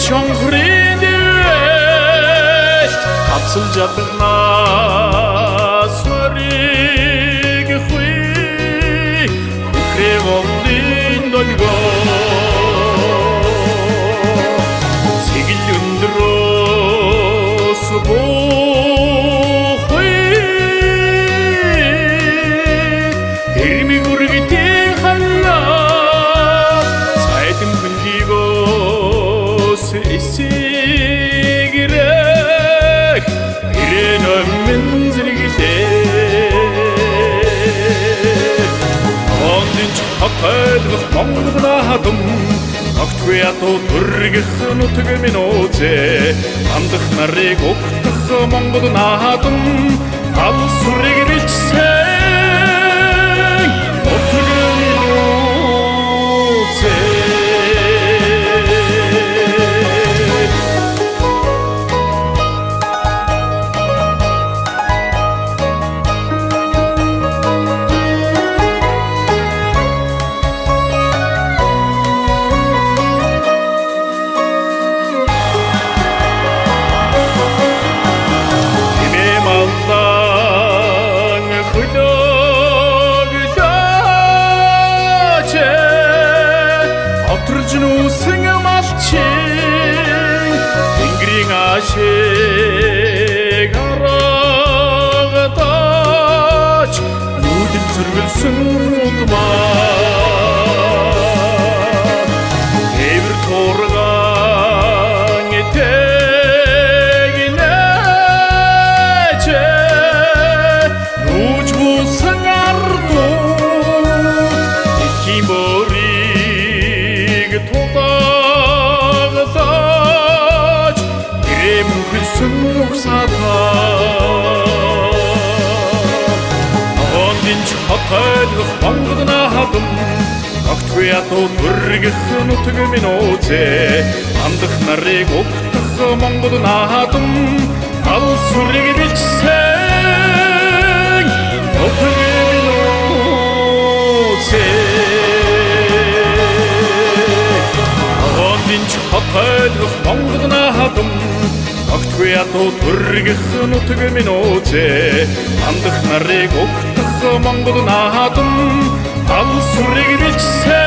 чоңғыреді тапсыл жатырна сөрегі хуй креволдин дольго сегил үндірос бохуй эрми гургите ханна сайдым күндигос эсигирек иренөммен зиргите ондинч хатайлгы монгудунадым Актуято түргихэн утгэмин озе Андах нарыг уктах монгудунадым Ал сүрэг билчсэн утгэмин озе 우승의 마치 빙그링 아시 가라가다 누딘 슬글 승우드마 데빌 토르강의 대기네제 우주 승아르도 이키머리 토다가다지 이름 글승옥사다 언딘 차탈그 황그드나하듬 актуято түргихэн утгэмин озе андах нарыг уктах монгудунадым ал сүрэг билчсэн утгэмин озе хатайлгах монгудунадым актуято түргихэн утгэмин озе андах нарыг уктах монгудунадым ал сүрэг билчсэн